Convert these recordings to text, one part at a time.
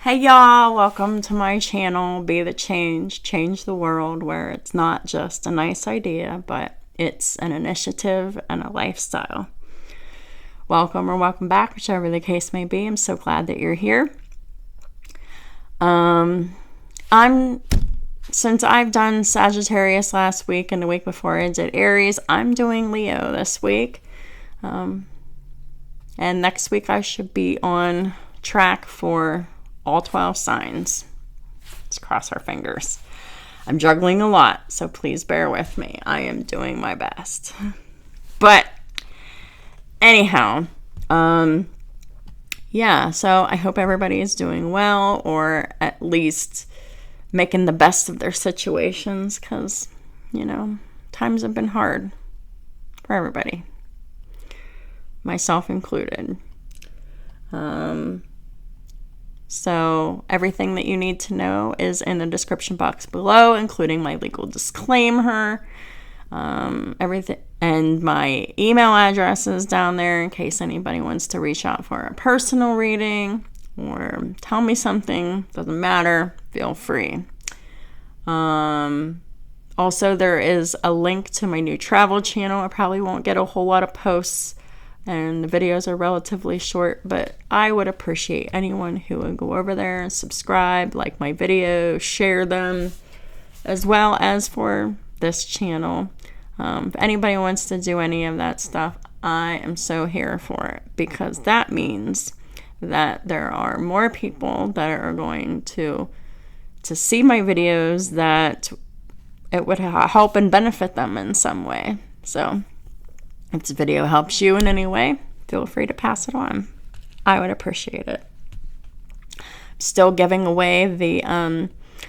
Hey y'all, welcome to my channel, Be the Change, Change the World, where it's not just a nice idea, but it's an initiative and a lifestyle. Welcome or welcome back, whichever the case may be. I'm so glad that you're here. Since I've done Sagittarius last week and the week before I did Aries, I'm doing Leo this week. And next week I should be on track for all 12 signs. Let's cross our fingers. I'm juggling a lot, so please bear with me. I am doing my best. But anyhow, so I hope everybody is doing well, or at least making the best of their situations, because, times have been hard for everybody, myself included. So everything that you need to know is in the description box below, including my legal disclaimer, everything, and my email address is down there in case anybody wants to reach out for a personal reading or tell me something. Doesn't matter. Feel free. Also, there is a link to my new travel channel. I probably won't get a whole lot of posts, and the videos are relatively short, but I would appreciate anyone who would go over there and subscribe, like my videos, share them, as well as for this channel. If anybody wants to do any of that stuff, I am so here for it, because that means that there are more people that are going to see my videos, that it would help and benefit them in some way. So if this video helps you in any way, feel free to pass it on. I would appreciate it. I'm still giving away the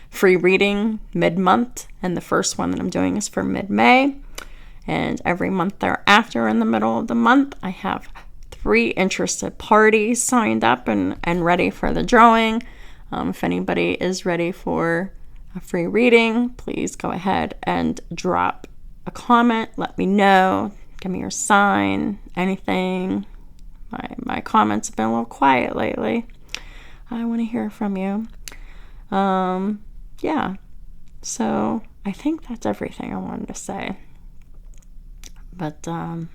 free reading mid-month, and the first one that I'm doing is for mid-May. And every month thereafter, in the middle of the month, I have 3 interested parties signed up and ready for the drawing. If anybody is ready for a free reading, please go ahead and drop a comment. Let me know. Give me your sign, anything. My comments have been a little quiet lately. I want to hear from you. So I think that's everything I wanted to say. But I'm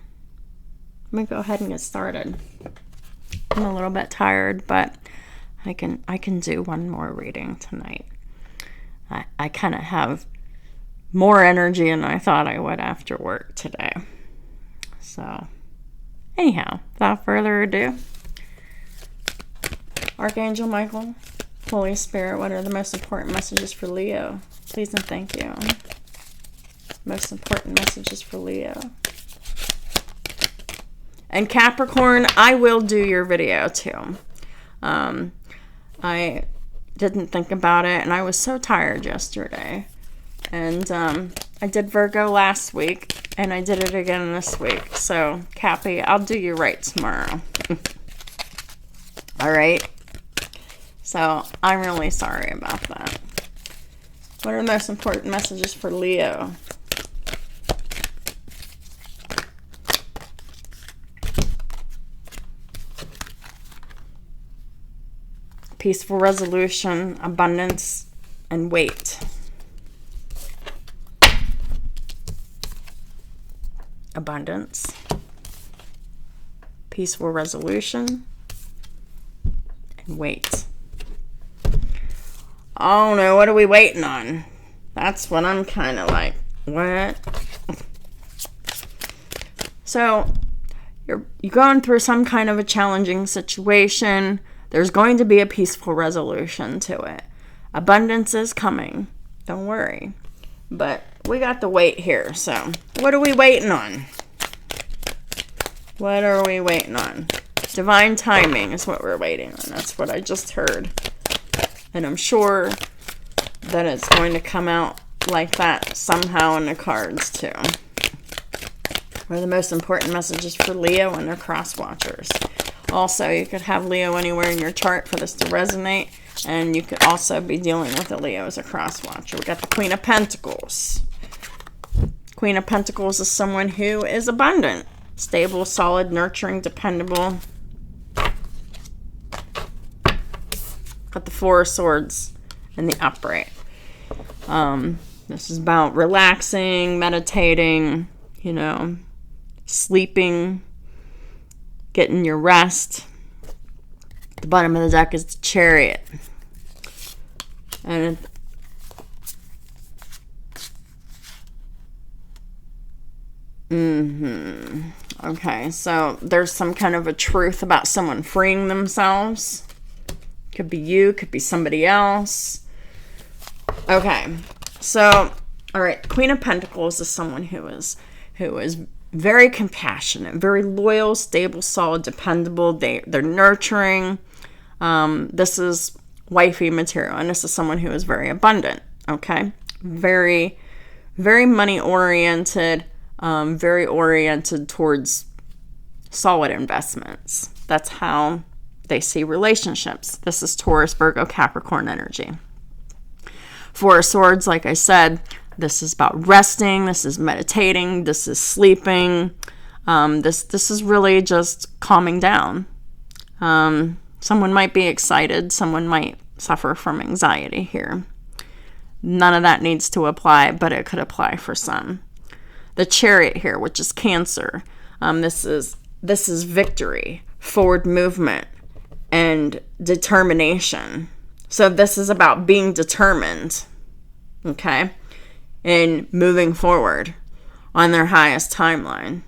going to go ahead and get started. I'm a little bit tired, but I can do one more reading tonight. I kind of have more energy than I thought I would after work today. So, anyhow, without further ado, Archangel Michael, Holy Spirit, what are the most important messages for Leo? Please and thank you. Most important messages for Leo. And Capricorn, I will do your video too. I didn't think about it, and I was so tired yesterday. And I did Virgo last week, and I did it again this week. So, Cappy, I'll do you right tomorrow. All right? So, I'm really sorry about that. What are the most important messages for Leo? Peaceful resolution, abundance, and weight. Abundance, peaceful resolution, and wait. Oh no, what are we waiting on? That's what I'm kind of like, what? So, you're going through some kind of a challenging situation. There's going to be a peaceful resolution to it. Abundance is coming. Don't worry. But we got the wait here, so what are we waiting on? What are we waiting on? Divine timing is what we're waiting on. That's what I just heard. And I'm sure that it's going to come out like that somehow in the cards, too. What are the most important messages for Leo and their cross watchers? Also, you could have Leo anywhere in your chart for this to resonate. And you could also be dealing with a Leo as a cross watcher. We got the Queen of Pentacles. Queen of Pentacles is someone who is abundant, stable, solid, nurturing, dependable. Got the Four of Swords in the upright. This is about relaxing, meditating, sleeping, getting your rest. The bottom of the deck is the Chariot. And okay, so there's some kind of a truth about someone freeing themselves. Could be you, could be somebody else. Okay, so, all right, Queen of Pentacles is someone who is very compassionate, very loyal, stable, solid, dependable. They're nurturing. This is wifey material, and this is someone who is very abundant. Okay, very, very money oriented. Very oriented towards solid investments. That's how they see relationships. This is Taurus, Virgo, Capricorn energy. Four of Swords, like I said, this is about resting. This is meditating. This is sleeping. This is really just calming down. Someone might be excited. Someone might suffer from anxiety here. None of that needs to apply, but it could apply for some. The Chariot here, which is Cancer. This is victory, forward movement, and determination. So this is about being determined, okay, and moving forward on their highest timeline.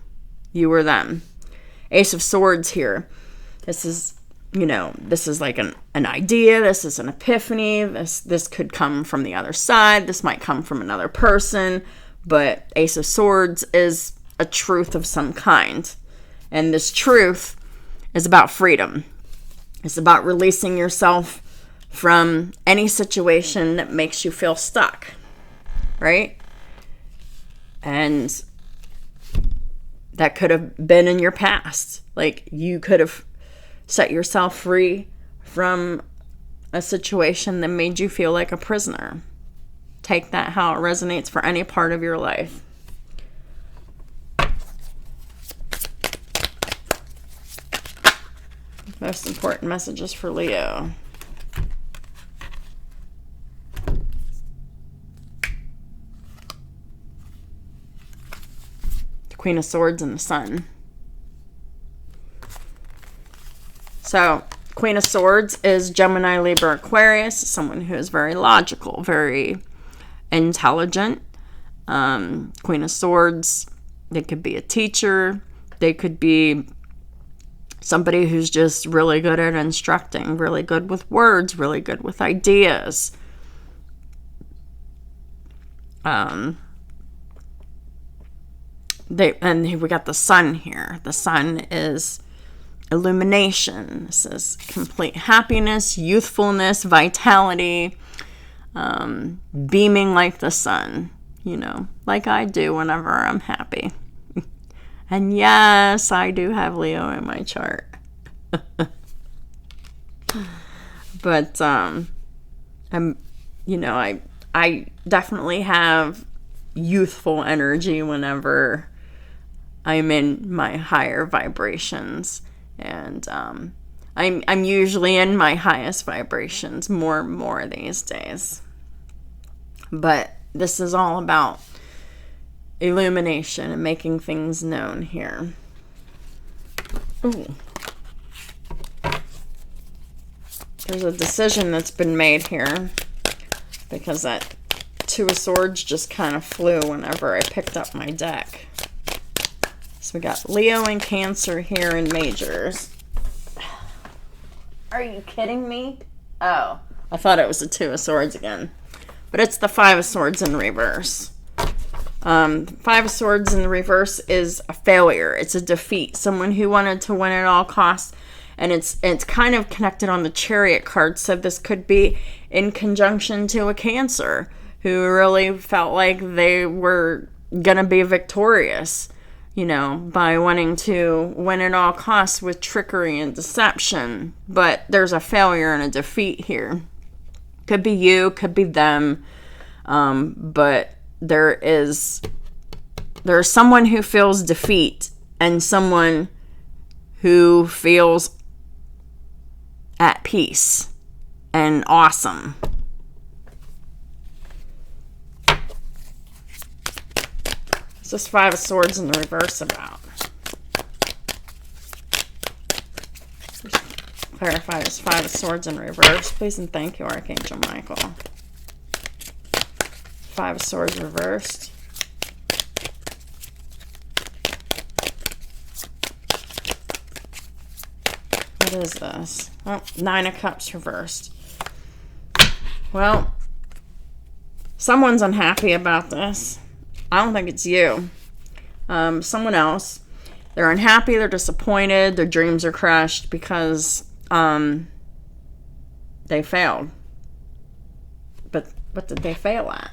You or them. Ace of Swords here. This is, this is like an idea. This is an epiphany. This could come from the other side. This might come from another person. But Ace of Swords is a truth of some kind. And this truth is about freedom. It's about releasing yourself from any situation that makes you feel stuck. Right? And that could have been in your past. Like, you could have set yourself free from a situation that made you feel like a prisoner. Take that how it resonates for any part of your life. Most important messages for Leo. The Queen of Swords and the Sun. So, Queen of Swords is Gemini, Libra, Aquarius. Someone who is very logical, very intelligent. Queen of Swords, they could be a teacher. They could be somebody who's just really good at instructing, really good with words, really good with ideas. And we got the Sun here. The Sun is illumination. This is complete happiness, youthfulness, vitality, beaming like the sun, like I do whenever I'm happy. And yes, I do have Leo in my chart. But I definitely have youthful energy whenever I'm in my higher vibrations. And I'm usually in my highest vibrations more these days. But this is all about illumination and making things known here. Ooh. There's a decision that's been made here because that Two of Swords just kind of flew whenever I picked up my deck. So we got Leo and Cancer here in majors. Are you kidding me? Oh, I thought it was the Two of Swords again. But it's the Five of Swords in reverse. Five of Swords in the reverse is a failure. It's a defeat. Someone who wanted to win at all costs. And it's kind of connected on the Chariot card. So this could be in conjunction to a Cancer who really felt like they were going to be victorious, by wanting to win at all costs with trickery and deception. But there's a failure and a defeat here. Could be you, could be them. But there's someone who feels defeat and someone who feels at peace. and awesome. What's this Five of Swords in the reverse about? Clarify this Five of Swords in reverse, please, and thank you, Archangel Michael. Five of Swords reversed. What is this? Oh, Nine of Cups reversed. Well, someone's unhappy about this. I don't think it's you. Someone else. They're unhappy, they're disappointed, their dreams are crushed because they failed. But what did they fail at?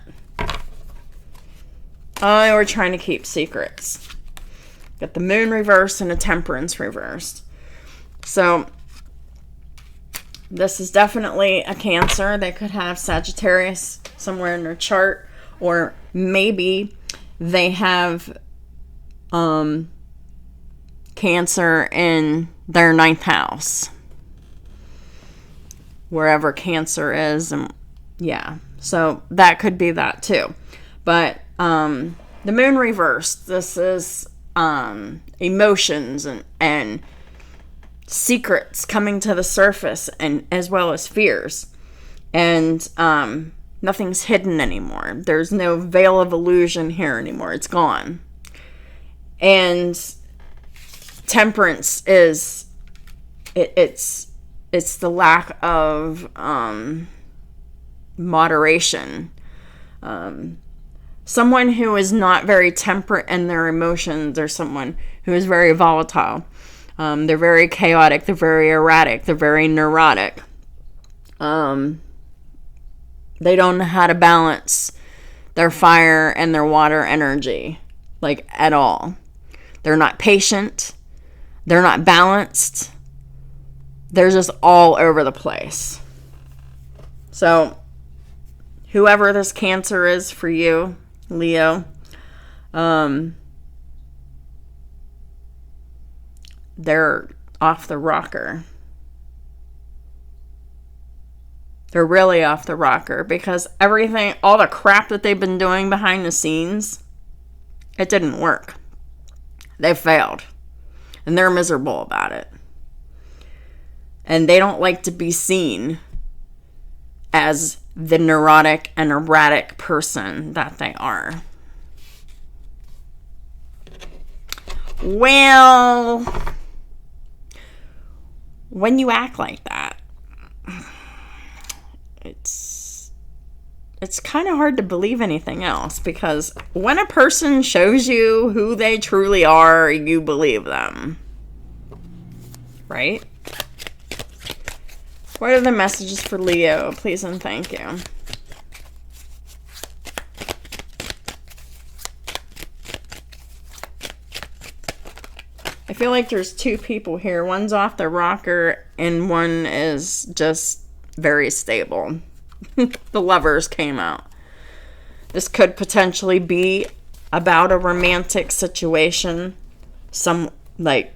Oh, they were trying to keep secrets. Got the Moon reversed and a Temperance reversed. So this is definitely a Cancer. They could have Sagittarius somewhere in their chart, or maybe they have Cancer in their 9th house, wherever Cancer is. And yeah, so that could be that too. But the Moon reversed, this is emotions and secrets coming to the surface, and as well as fears. And nothing's hidden anymore. There's no veil of illusion here anymore. It's gone. And Temperance is it's the lack of moderation. Someone who is not very temperate in their emotions, or someone who is very volatile. They're very chaotic. They're very erratic. They're very neurotic. They don't know how to balance their fire and their water energy, like, at all. They're not patient. They're not balanced. They're just all over the place. So, whoever this Cancer is for you, Leo, they're off the rocker. They're really off the rocker, because everything, all the crap that they've been doing behind the scenes, it didn't work. They failed. And they're miserable about it. And they don't like to be seen as the neurotic and erratic person that they are. Well, when you act like that, it's kind of hard to believe anything else, because when a person shows you who they truly are, you believe them. Right? What are the messages for Leo? Please and thank you. I feel like there's two people here. One's off the rocker and one is just very stable. The Lovers came out. This could potentially be about a romantic situation. Like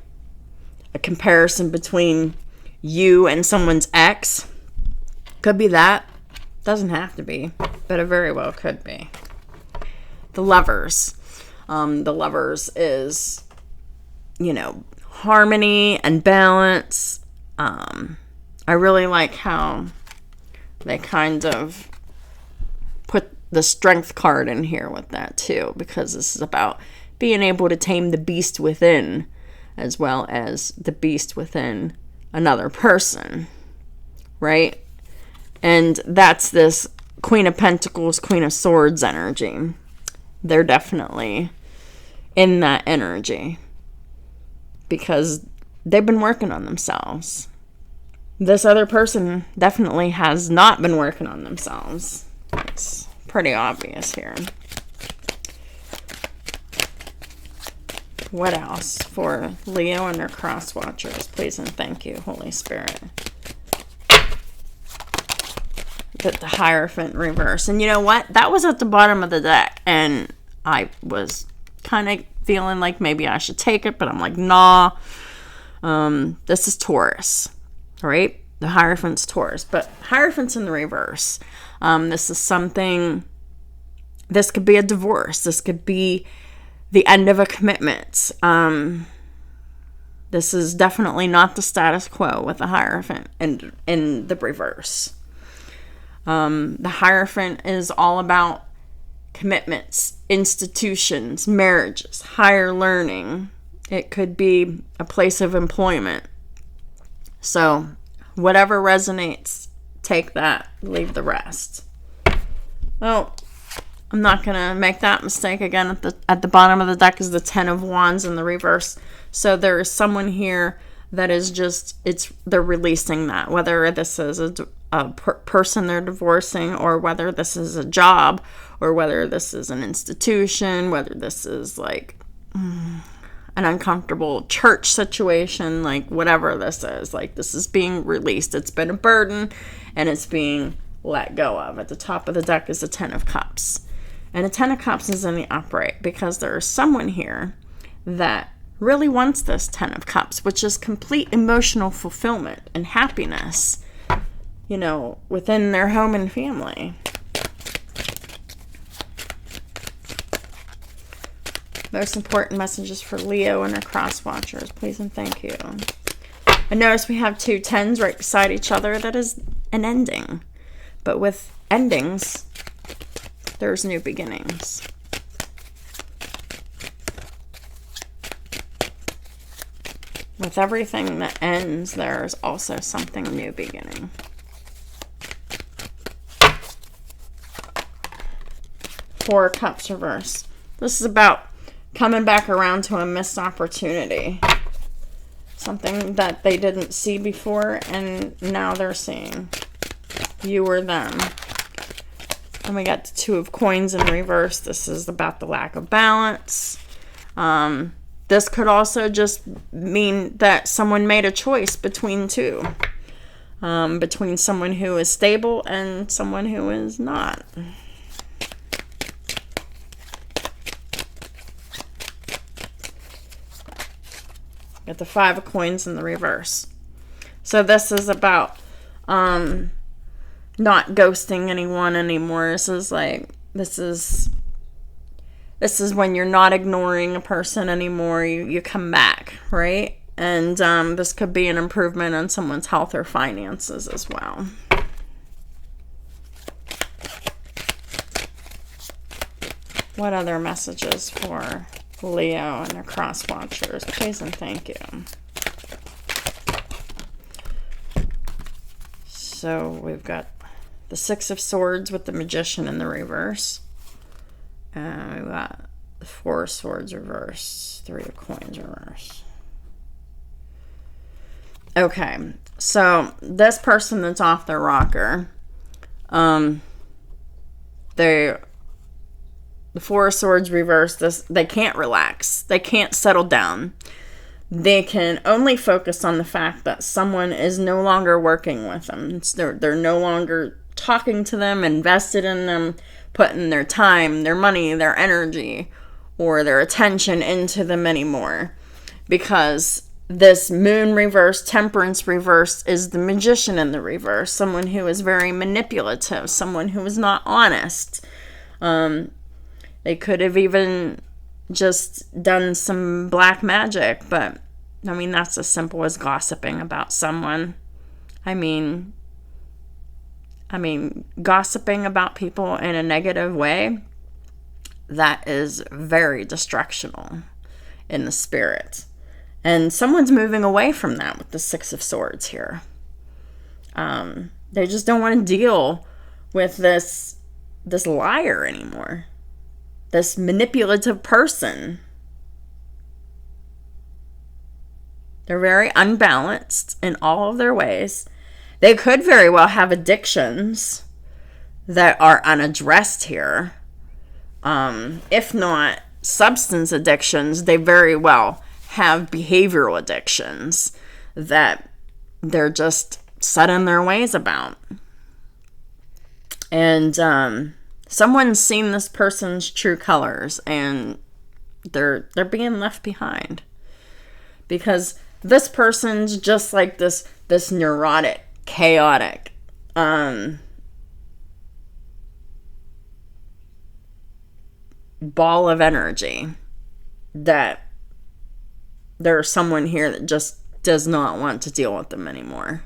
a comparison between you and someone's ex. Could be that. Doesn't have to be, but it very well could be. The Lovers. The Lovers is, harmony and balance. I really like how they kind of put the Strength card in here with that too, because this is about being able to tame the beast within, as well as the beast within another person, right? And that's this Queen of Pentacles, Queen of Swords energy. They're definitely in that energy, because they've been working on themselves. This other person definitely has not been working on themselves. It's pretty obvious here. What else for Leo and their cross watchers? Please and thank you, Holy Spirit. Get the Hierophant reverse. And you know what? That was at the bottom of the deck. And I was kind of feeling like maybe I should take it. But I'm like, nah. This is Taurus. Right? the Hierophant's Taurus, but Hierophant's in the reverse. This is something, this could be a divorce. This could be the end of a commitment. This is definitely not the status quo with the Hierophant in the reverse. The Hierophant is all about commitments, institutions, marriages, higher learning. It could be a place of employment. So whatever resonates, take that, leave the rest. Oh, I'm not going to make that mistake again. At the bottom of the deck is the Ten of Wands in the reverse. So there is someone here that is just, they're releasing that. Whether this is a person they're divorcing, or whether this is a job, or whether this is an institution, whether this is like an uncomfortable church situation, like whatever this is, like this is being released. It's been a burden and it's being let go of. At the top of the deck is the Ten of Cups. And the Ten of Cups is in the upright because there is someone here that really wants this Ten of Cups, which is complete emotional fulfillment and happiness, you know, within their home and family. Most important messages for Leo and their cross watchers, please and thank you. And notice we have two tens right beside each other. That is an ending. But with endings, there's new beginnings. With everything that ends, there's also something new beginning. Four of Cups reverse. This is about coming back around to a missed opportunity. Something that they didn't see before and now they're seeing. You or them. And we got the Two of Coins in reverse. This is about the lack of balance. This could also just mean that someone made a choice between two. Between someone who is stable and someone who is not. Got the Five of Coins in the reverse. So this is about not ghosting anyone anymore. This is when you're not ignoring a person anymore. You come back, right? And this could be an improvement on someone's health or finances as well. What other messages for Leo and their cross watchers? Please and thank you. So we've got the Six of Swords with the Magician in the reverse. And we've got the Four of Swords reverse. Three of Coins reverse. Okay, so this person that's off their rocker, the Four of Swords reverse, they can't relax. They can't settle down. They can only focus on the fact that someone is no longer working with them. They're no longer talking to them, invested in them, putting their time, their money, their energy, or their attention into them anymore. Because this Moon reverse, Temperance reverse is the Magician in the reverse. Someone who is very manipulative, someone who is not honest. They could have even just done some black magic, but I mean, that's as simple as gossiping about someone. I mean, gossiping about people in a negative way, that is very destructional in the spirit. And someone's moving away from that with the Six of Swords here. They just don't want to deal with this liar anymore. This manipulative person. They're very unbalanced in all of their ways. They could very well have addictions that are unaddressed here. If not substance addictions, they very well have behavioral addictions that they're just set in their ways about. And someone's seen this person's true colors and they're being left behind. Because this person's just like this neurotic chaotic, ball of energy that there's someone here that just does not want to deal with them anymore.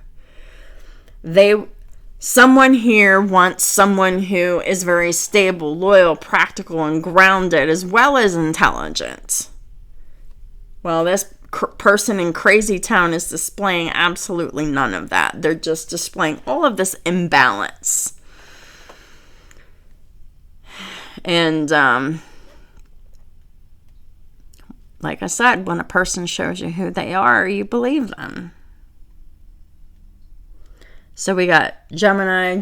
Someone here wants someone who is very stable, loyal, practical, and grounded, as well as intelligent. Well, this person in Crazy Town is displaying absolutely none of that. They're just displaying all of this imbalance. And, like I said, when a person shows you who they are, you believe them. So we got Gemini,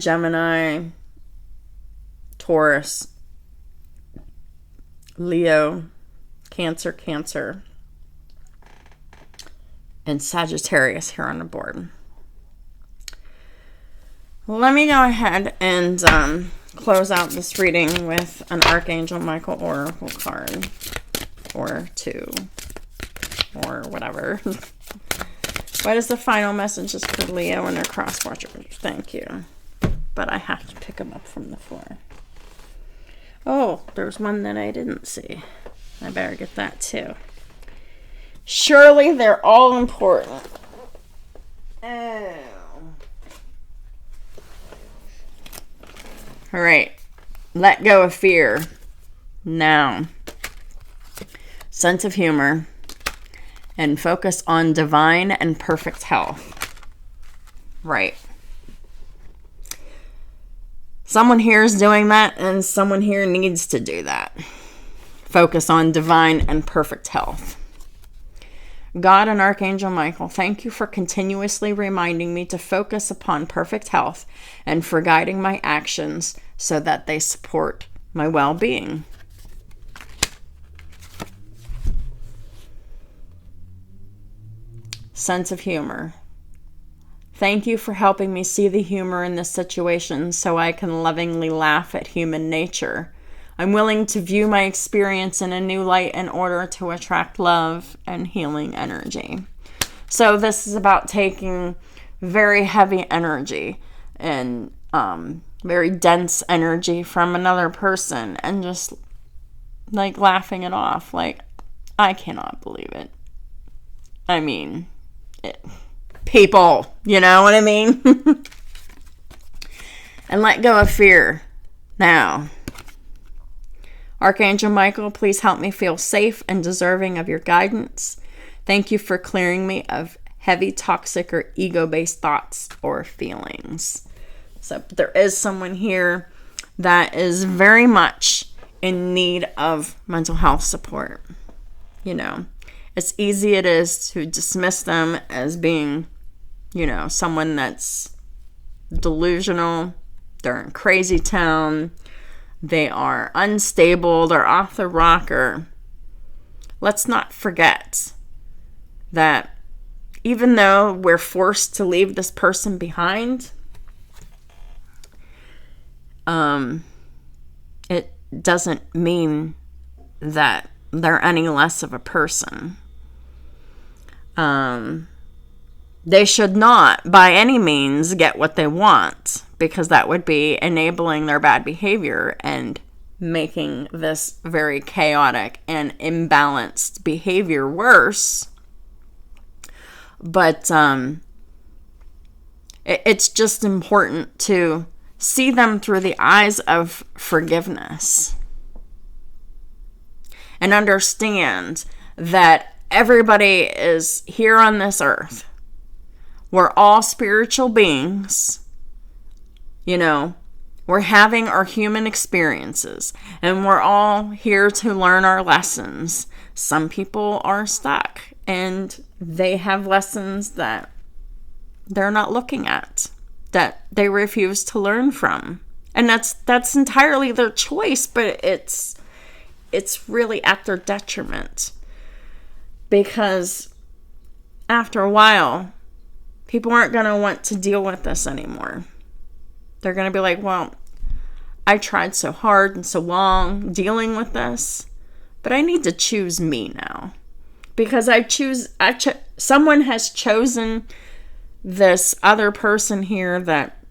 Taurus, Leo, Cancer, and Sagittarius here on the board. Let me go ahead and close out this reading with an Archangel Michael Oracle card. Or two. Or whatever. What is the final messages for Leo and their cross watchers? Thank you. But I have to pick them up from the floor. Oh, there's one that I didn't see. I better get that too. Surely they're all important. Oh. All right. Let go of fear. Now. Sense of humor. And focus on divine and perfect health. Right. Someone here is doing that, and someone here needs to do that. Focus on divine and perfect health. God and Archangel Michael, thank you for continuously reminding me to focus upon perfect health and for guiding my actions so that they support my well-being. Sense of humor. Thank you for helping me see the humor in this situation so I can lovingly laugh at human nature. I'm willing to view my experience in a new light in order to attract love and healing energy. So this is about taking very heavy energy and very dense energy from another person and just like laughing it off. Like, I cannot believe it. I mean, people, you know what I mean? And let go of fear now. Archangel Michael, please help me feel safe and deserving of your guidance. Thank you for clearing me of heavy, toxic, or ego-based thoughts or feelings. So there is someone here that is very much in need of mental health support. You know, as easy it is to dismiss them as being, you know, someone that's delusional. They're in Crazy Town. They are unstable. They're off the rocker. Let's not forget that even though we're forced to leave this person behind, it doesn't mean that they're any less of a person. They should not, by any means, get what they want, because that would be enabling their bad behavior and making this very chaotic and imbalanced behavior worse. But it's just important to see them through the eyes of forgiveness and understand that everybody is here on this earth. We're all spiritual beings. You know, we're having our human experiences, and we're all here to learn our lessons. Some people are stuck, and they have lessons that they're not looking at, that they refuse to learn from. And that's entirely their choice, but it's really at their detriment. Because after a while, people aren't going to want to deal with this anymore. They're going to be like, well, I tried so hard and so long dealing with this, but I need to choose me now. Because someone has chosen this other person here that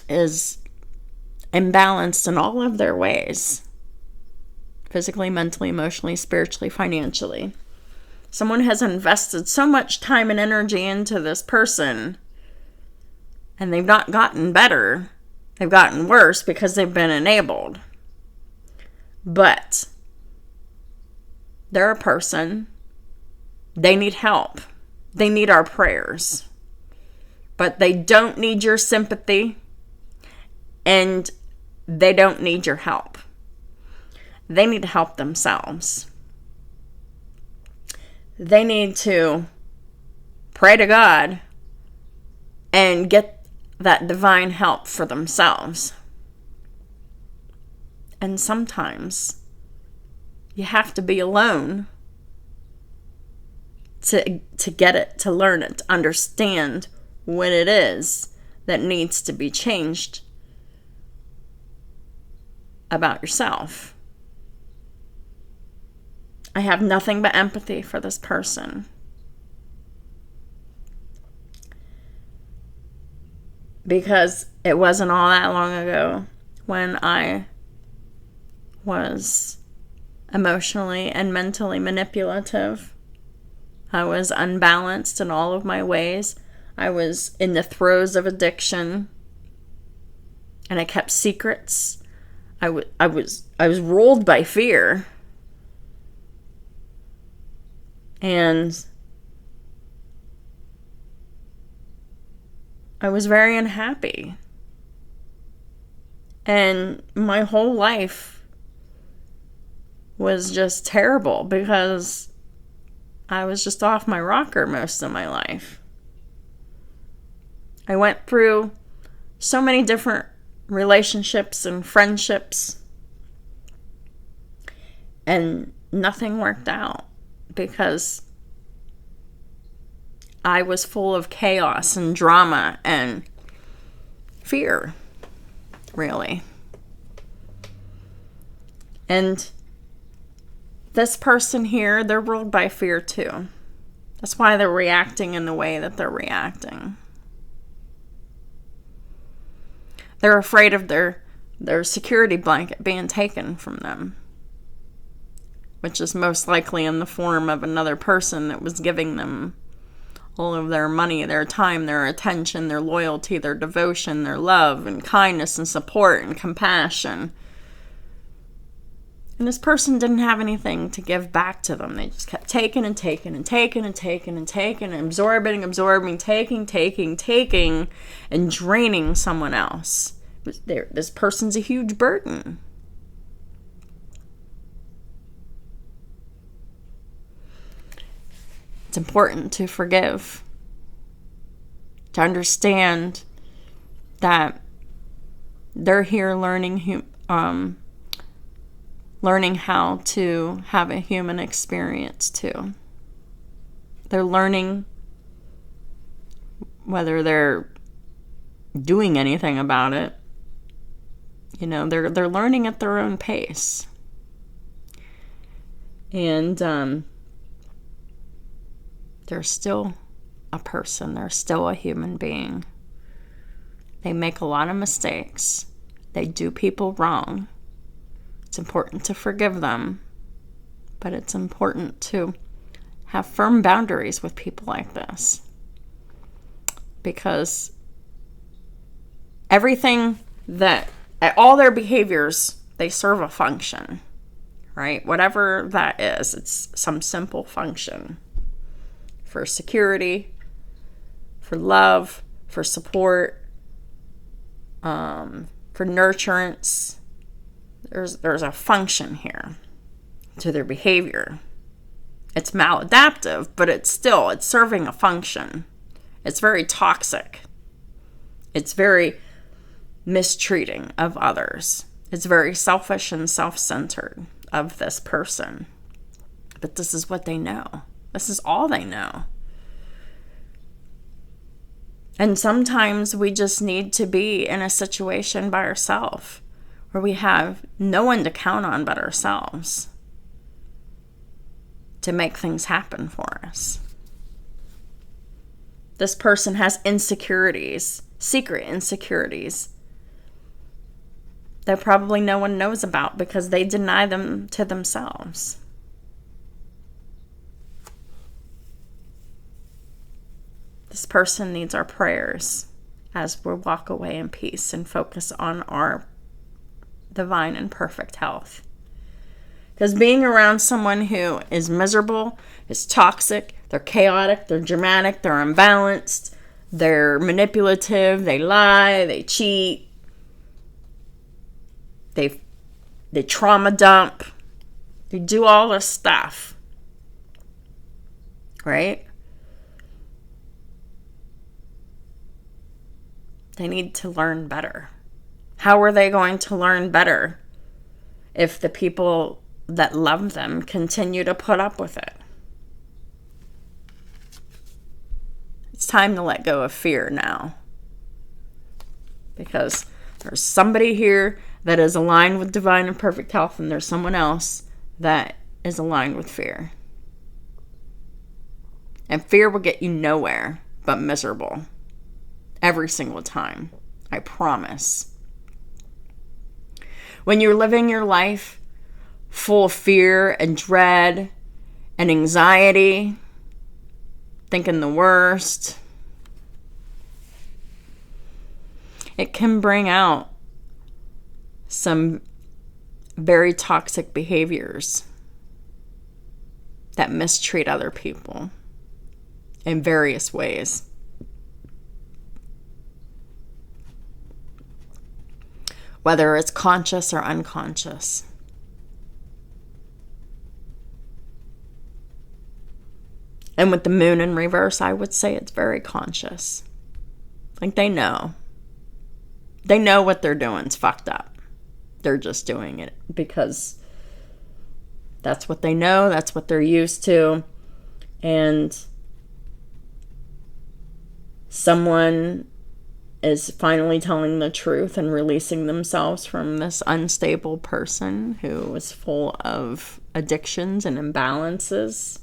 is imbalanced in all of their ways, physically, mentally, emotionally, spiritually, financially. Someone has invested so much time and energy into this person, and they've not gotten better. They've gotten worse because they've been enabled. But they're a person. They need help. They need our prayers. But they don't need your sympathy, and they don't need your help. They need to help themselves. They need to pray to God and get that divine help for themselves. And sometimes you have to be alone to get it, to learn it, to understand what it is that needs to be changed about yourself. I have nothing but empathy for this person. Because it wasn't all that long ago when I was emotionally and mentally manipulative. I was unbalanced in all of my ways. I was in the throes of addiction. And I kept secrets. I was ruled by fear. And I was very unhappy. And my whole life was just terrible because I was just off my rocker most of my life. I went through so many different relationships and friendships, and nothing worked out because I was full of chaos and drama and fear, really. And this person here, they're ruled by fear too. That's why they're reacting in the way that they're reacting. They're afraid of their security blanket being taken from them, which is most likely in the form of another person that was giving them all of their money, their time, their attention, their loyalty, their devotion, their love and kindness and support and compassion. And this person didn't have anything to give back to them. They just kept taking and taking and taking and taking and taking and absorbing, taking, and draining someone else. This person's a huge burden. It's important to forgive, to understand that they're here learning how to have a human experience too. They're learning whether they're doing anything about it. You know, they're learning at their own pace. And they're still a person. They're still a human being. They make a lot of mistakes. They do people wrong. It's important to forgive them, but it's important to have firm boundaries with people like this, because all their behaviors, they serve a function, right? Whatever that is, it's some simple function for security, for love, for support, for nurturance. There's a function here to their behavior. It's maladaptive, but it's serving a function. It's very toxic. It's very mistreating of others. It's very selfish and self-centered of this person. But this is what they know. This is all they know. And sometimes we just need to be in a situation by ourselves where we have no one to count on but ourselves to make things happen for us. This person has insecurities, secret insecurities that probably no one knows about because they deny them to themselves. This person needs our prayers as we walk away in peace and focus on our divine and perfect health. Because being around someone who is miserable, is toxic, they're chaotic, they're dramatic, they're unbalanced, they're manipulative, they lie, they cheat, they trauma dump, they do all this stuff, right? They need to learn better. How are they going to learn better if the people that love them continue to put up with it? It's time to let go of fear now. Because there's somebody here that is aligned with divine and perfect health, and there's someone else that is aligned with fear. And fear will get you nowhere but miserable. Every single time. I promise. When you're living your life full of fear and dread and anxiety, thinking the worst, it can bring out some very toxic behaviors that mistreat other people in various ways. Whether it's conscious or unconscious. And with the moon in reverse, I would say it's very conscious. Like they know. They know what they're doing is fucked up. They're just doing it because that's what they know, that's what they're used to. And someone is finally telling the truth and releasing themselves from this unstable person who is full of addictions and imbalances,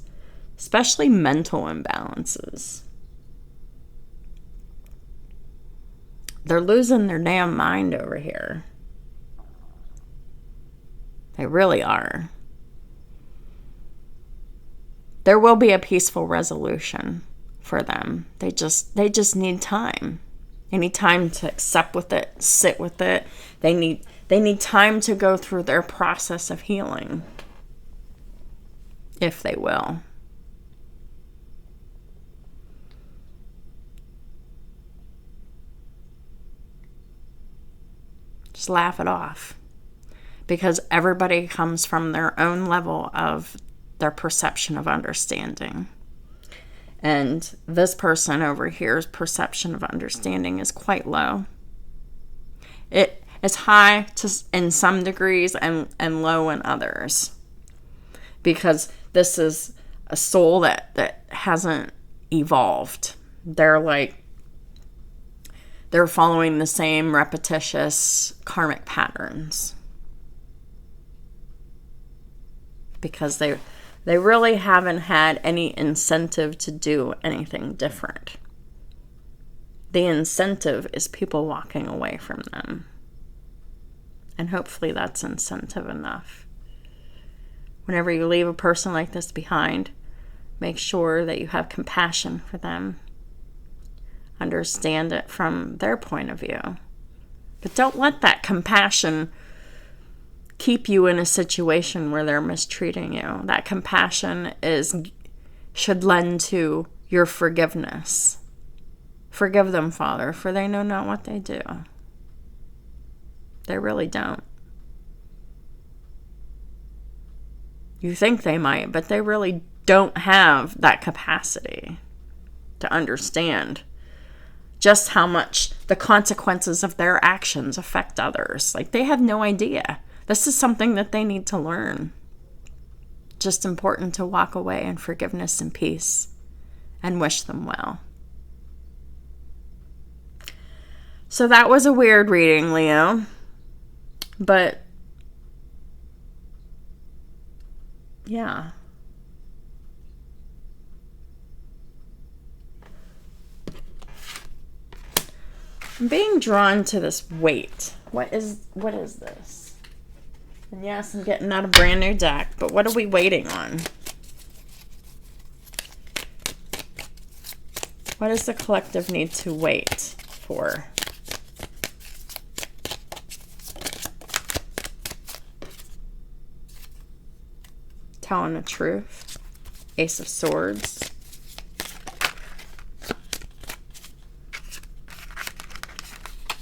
especially mental imbalances. They're losing their damn mind over here. They really are. There will be a peaceful resolution for them. They just need time. They need time to accept with it, sit with it. They need time to go through their process of healing, if they will. Just laugh it off. Because everybody comes from their own level of their perception of understanding. And this person over here's perception of understanding is quite low. It is high in some degrees and low in others. Because this is a soul that hasn't evolved. They're following the same repetitious karmic patterns. Because they really haven't had any incentive to do anything different. The incentive is people walking away from them. And hopefully that's incentive enough. Whenever you leave a person like this behind, make sure that you have compassion for them. Understand it from their point of view. But don't let that compassion keep you in a situation where they're mistreating you. That compassion should lend to your forgiveness. Forgive them, Father, for they know not what they do. They really don't. You think they might, but they really don't have that capacity to understand just how much the consequences of their actions affect others. Like, they have no idea. This is something that they need to learn. Just important to walk away in forgiveness and peace and wish them well. So that was a weird reading, Leo. But yeah. I'm being drawn to this weight. What is this? And yes, I'm getting out a brand new deck, but what are we waiting on? What does the collective need to wait for? Telling the truth. Ace of Swords.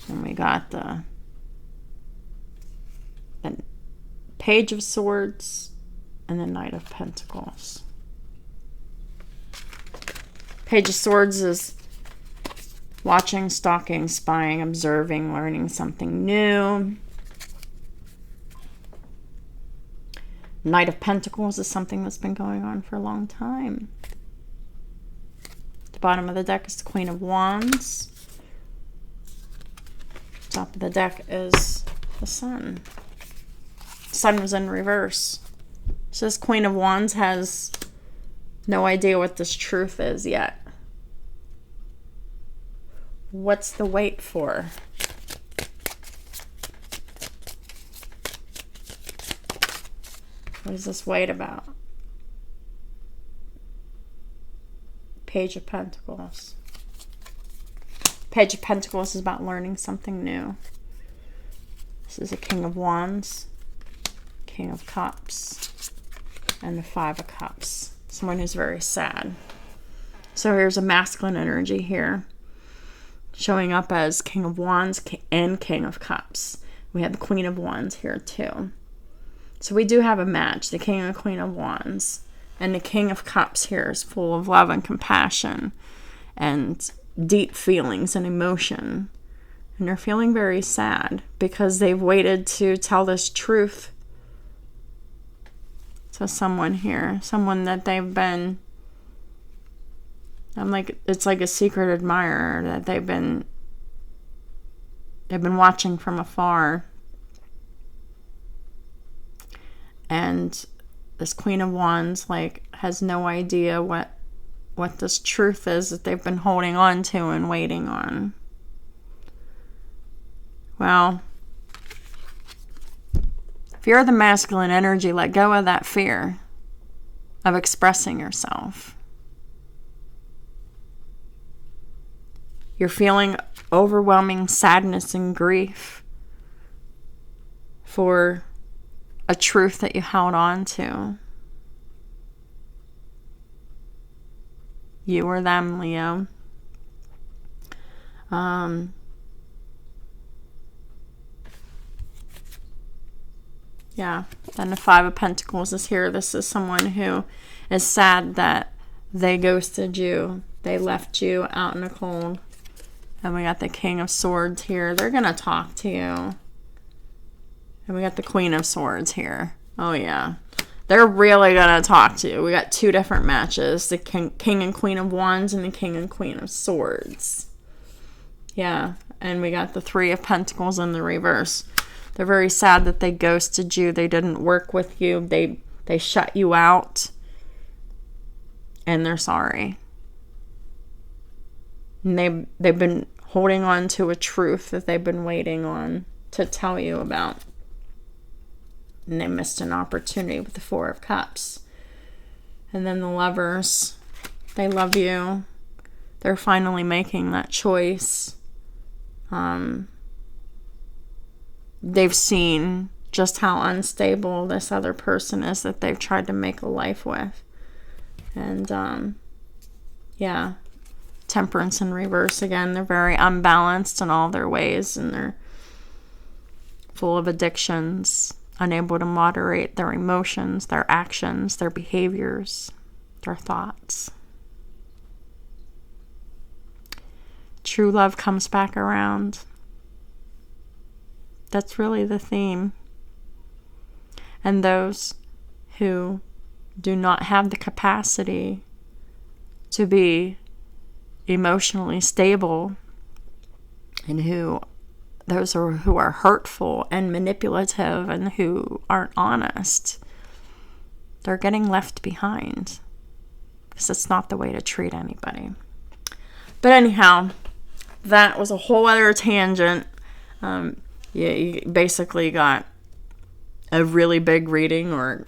And we got the Page of Swords and the Knight of Pentacles. Page of Swords is watching, stalking, spying, observing, learning something new. Knight of Pentacles is something that's been going on for a long time. The bottom of the deck is the Queen of Wands. Top of the deck is the Sun. The Sun was in reverse. So this Queen of Wands has no idea what this truth is yet. What's the wait for? What is this wait about? Page of Pentacles. Page of Pentacles is about learning something new. This is a King of Wands, King of Cups, and the Five of Cups. Someone who's very sad. So here's a masculine energy here, showing up as King of Wands and King of Cups. We have the Queen of Wands here too. So we do have a match, the King and Queen of Wands. And the King of Cups here is full of love and compassion and deep feelings and emotion. And they're feeling very sad because they've waited to tell this truth to someone here. Someone that they've been, it's like a secret admirer that they've been watching from afar. And this Queen of Wands has no idea what this truth is that they've been holding on to and waiting on. Well, if you're the masculine energy, let go of that fear of expressing yourself. You're feeling overwhelming sadness and grief for a truth that you held on to. You or them, Leo. Yeah, then the Five of Pentacles is here. This is someone who is sad that they ghosted you. They left you out in the cold. And we got the King of Swords here. They're going to talk to you. And we got the Queen of Swords here. Oh, yeah. They're really going to talk to you. We got two different matches. The King and Queen of Wands and the King and Queen of Swords. Yeah. And we got the Three of Pentacles in the reverse. They're very sad that they ghosted you. They didn't work with you. They shut you out. And they're sorry. And they've been holding on to a truth that they've been waiting on to tell you about. And they missed an opportunity with the Four of Cups. And then the Lovers, they love you. They're finally making that choice. They've seen just how unstable this other person is that they've tried to make a life with. And, yeah, Temperance in reverse again. They're very unbalanced in all their ways, and they're full of addictions, unable to moderate their emotions, their actions, their behaviors, their thoughts. True love comes back around. That's really the theme. And those who do not have the capacity to be emotionally stable, and who are hurtful and manipulative and who aren't honest, they're getting left behind, because it's not the way to treat anybody. But anyhow, that was a whole other tangent. You basically got a really big reading or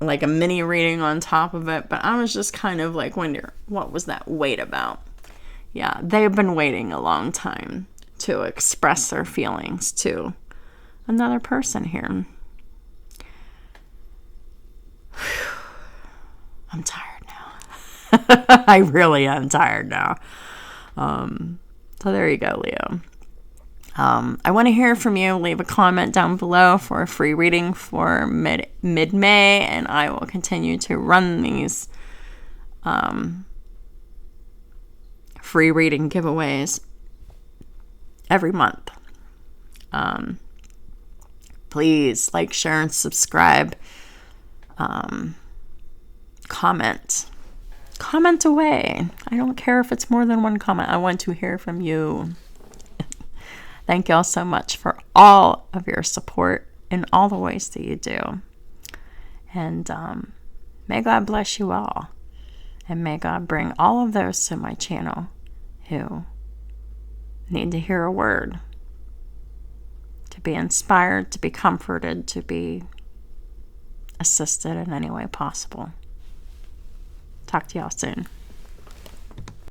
like a mini reading on top of it. But I was just kind of like wondering, what was that wait about? Yeah, they've been waiting a long time to express their feelings to another person here. I'm tired now. I really am tired now. So there you go, Leo. I want to hear from you. Leave a comment down below for a free reading for mid-May, and I will continue to run these free reading giveaways every month. Please like, share, and subscribe. Comment away. I don't care if it's more than one comment. I want to hear from you. Thank y'all so much for all of your support in all the ways that you do. And may God bless you all. And may God bring all of those to my channel who need to hear a word, to be inspired, to be comforted, to be assisted in any way possible. Talk to y'all soon.